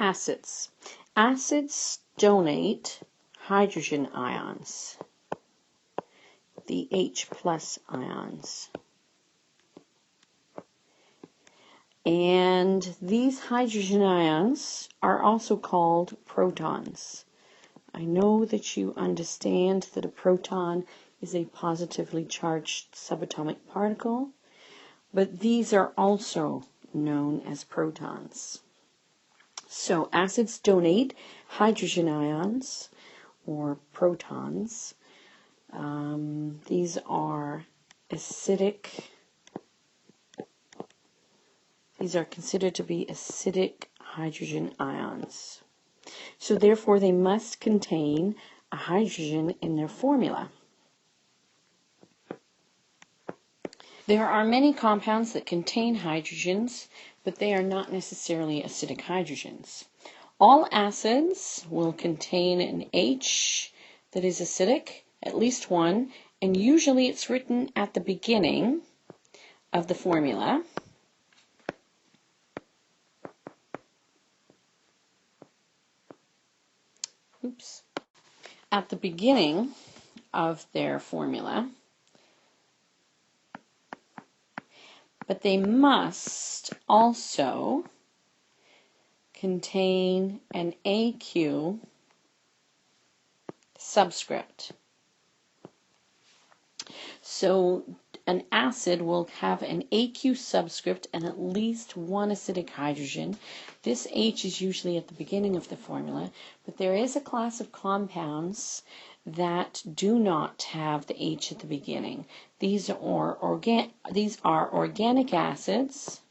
Acids. Acids donate hydrogen ions, the H plus ions. And these hydrogen ions are also called protons. I know that you understand that a proton is a positively charged subatomic particle, but these are also known as protons. So acids donate hydrogen ions or protons. These are acidic. These are considered to be acidic hydrogen ions. So therefore they must contain a hydrogen in their formula. There are many compounds that contain hydrogens, but they are not necessarily acidic hydrogens. All acids will contain an H that is acidic, at least one, and usually it's written at the beginning of the formula. At the beginning of their formula. But they must also contain an AQ subscript. So an acid will have an AQ subscript and at least one acidic hydrogen. This H is usually at the beginning of the formula, but there is a class of compounds that do not have the H at the beginning. These are organic acids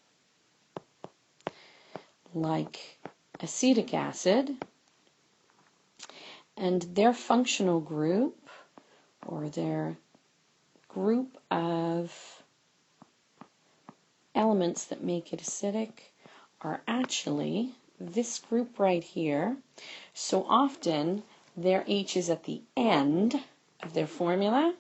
like acetic acid, and their functional group, or their group of elements that make it acidic, are actually this group right here. So often their H is at the end of their formula,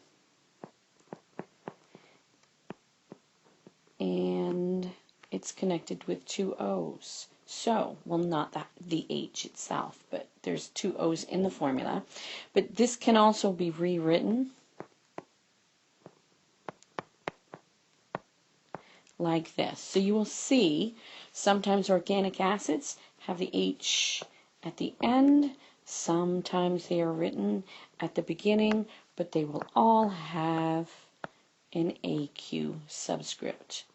and it's connected with two O's. So, well, not the H itself, but there's two O's in the formula. But this can also be rewritten like this. So you will see sometimes organic acids have the H at the end, sometimes they are written at the beginning, but they will all have an AQ subscript.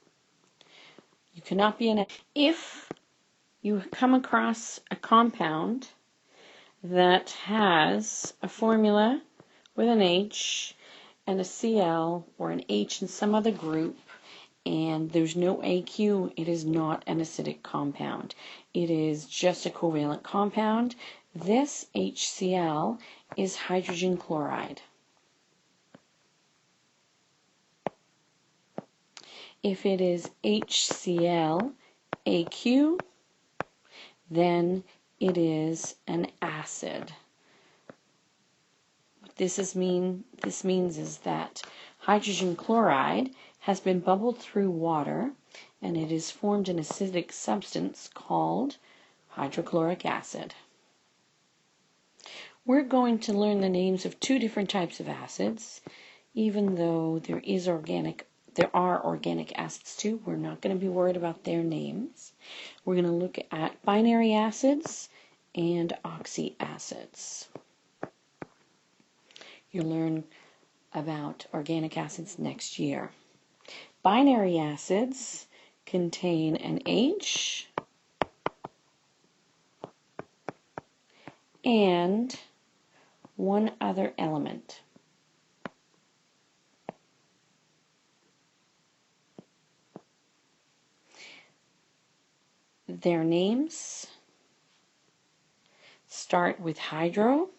You cannot be an... If you come across a compound that has a formula with an H and a Cl or an H in some other group, and there's no AQ, it is not an acidic compound. It is just a covalent compound. This HCl is hydrogen chloride. If it is HCl AQ, then it is an acid. What this means is that hydrogen chloride has been bubbled through water, and it has formed an acidic substance called hydrochloric acid. We're going to learn the names of two different types of acids. Even though there are organic acids too, we're not going to be worried about their names. We're going to look at binary acids and oxyacids. You'll learn about organic acids next year. Binary acids contain an H and one other element. Their names start with hydro.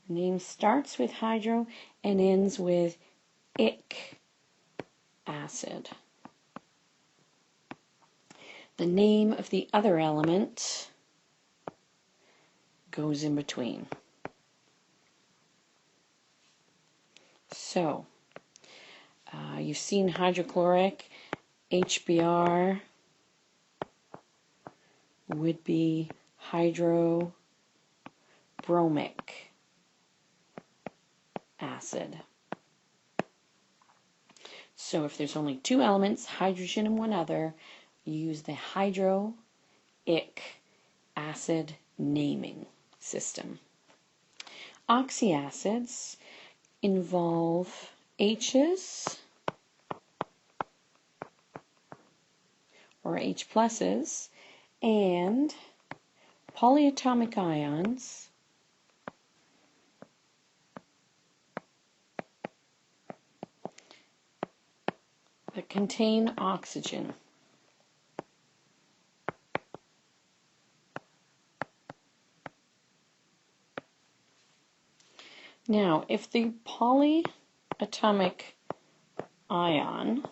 The name starts with hydro and ends with ic acid. The name of the other element goes in between. So, you've seen hydrochloric, HBr, would be hydrobromic acid. So if there's only two elements, hydrogen and one other, you use the hydroic acid naming system. Oxyacids involve H's or H pluses and polyatomic ions that contain oxygen. Now, if the polyatomic ion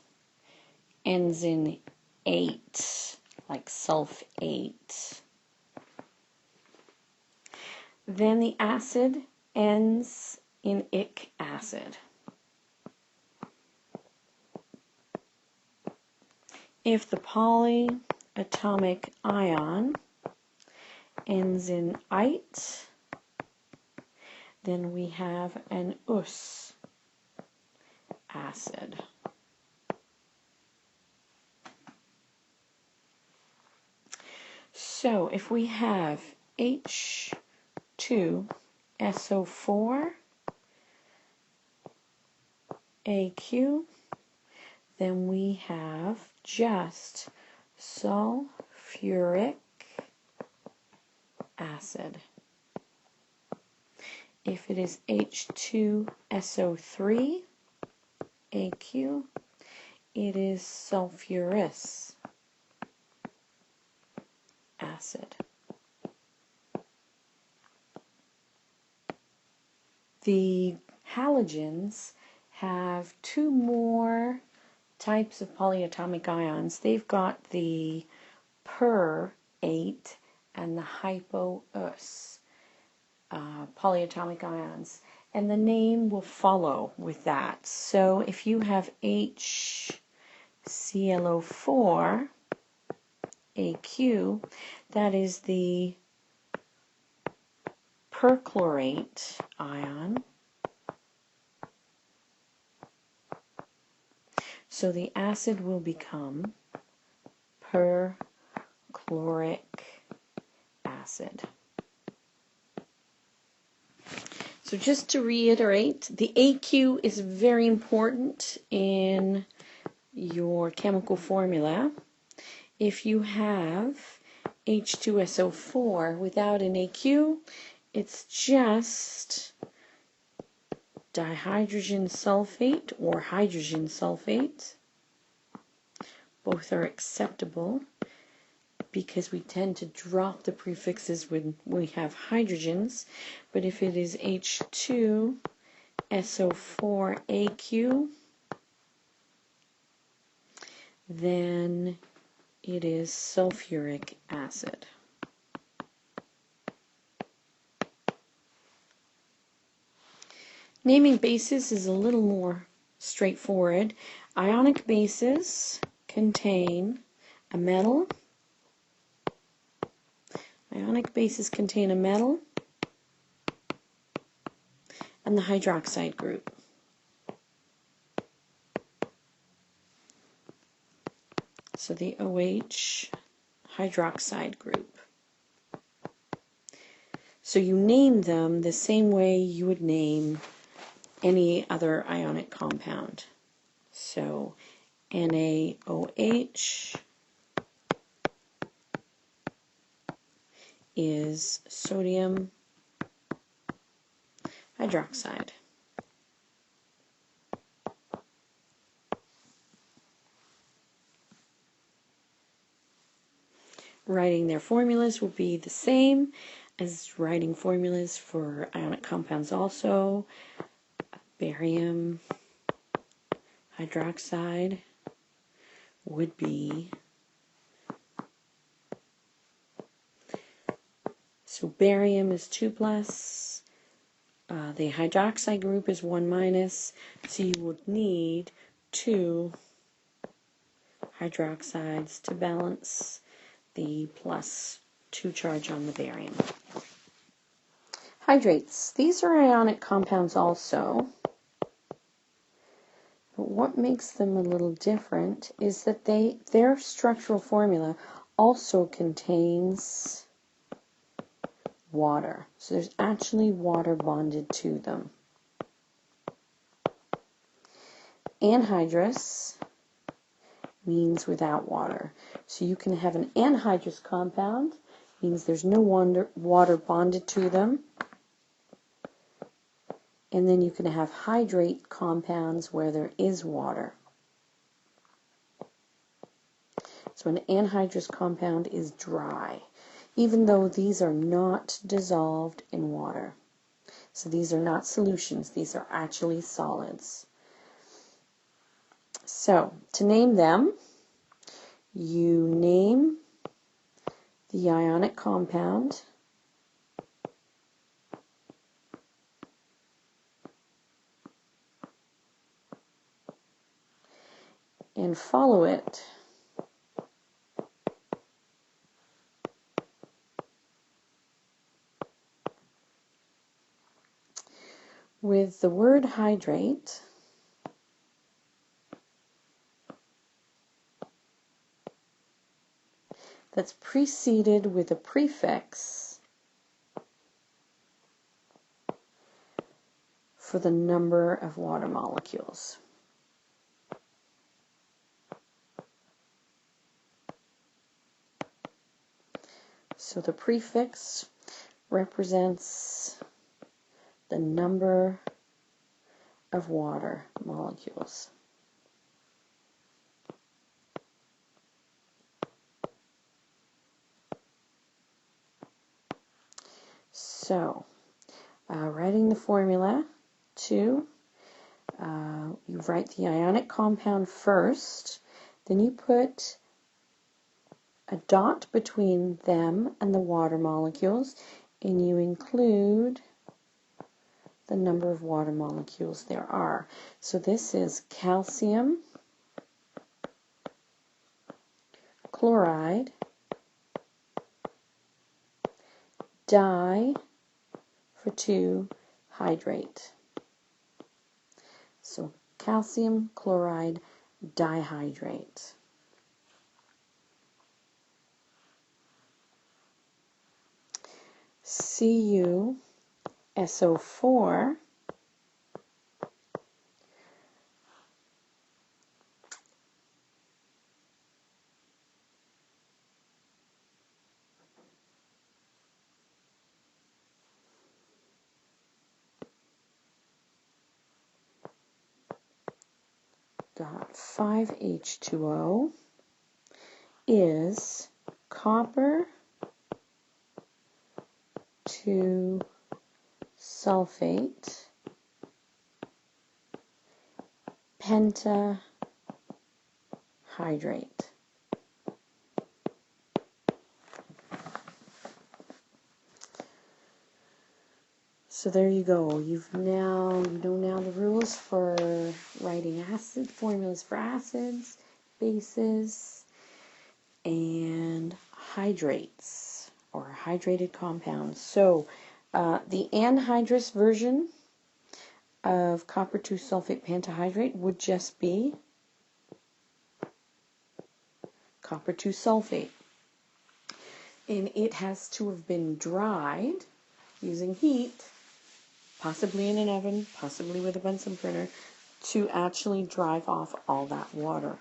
ends in 8, like sulfate, then the acid ends in ic acid. If the polyatomic ion ends in ite, then we have an us acid. So if we have H2SO4 AQ, then we have just sulfuric acid. If it is H2SO3 AQ, it is sulfurous acid. The halogens have two more types of polyatomic ions. They've got the per-8 and the hypo-us polyatomic ions, and the name will follow with that. So if you have HClO4 AQ, that is the perchlorate ion. So the acid will become perchloric acid. So just to reiterate, the AQ is very important in your chemical formula. If you have H2SO4 without an AQ, it's just dihydrogen sulfate or hydrogen sulfate. Both are acceptable because we tend to drop the prefixes when we have hydrogens. But if it is H2SO4 AQ, then it is sulfuric acid. Naming bases is a little more straightforward. Ionic bases contain a metal. Ionic bases contain a metal and the hydroxide group. So the OH hydroxide group. So you name them the same way you would name any other ionic compound. So NaOH is sodium hydroxide. Writing their formulas will be the same as writing formulas for ionic compounds also. Barium hydroxide would be, so barium is 2+, the hydroxide group is 1-, so you would need 2 hydroxides to balance the plus 2 charge on the barium. Hydrates. These are ionic compounds also. But what makes them a little different is that their structural formula also contains water. So there's actually water bonded to them. Anhydrous means without water. So you can have an anhydrous compound, means there's no water bonded to them. And then you can have hydrate compounds where there is water. So an anhydrous compound is dry, even though these are not dissolved in water. So these are not solutions, these are actually solids. So to name them, you name the ionic compound, and follow it with the word hydrate that's preceded with a prefix for the number of water molecules. So the prefix represents the number of water molecules. So, writing the formula you write the ionic compound first, then you put a dot between them and the water molecules, and you include the number of water molecules there are. So this is calcium chloride di for 2 hydrate. So calcium chloride dihydrate. CuSO4 .5H2O is copper 2 sulfate pentahydrate. So there you go. You know now the rules for writing acid formulas for acids, bases, and hydrates or hydrated compounds. So the anhydrous version of copper 2 sulfate pentahydrate would just be copper 2 sulfate, and it has to have been dried using heat, possibly in an oven, possibly with a Bunsen burner, to actually drive off all that water.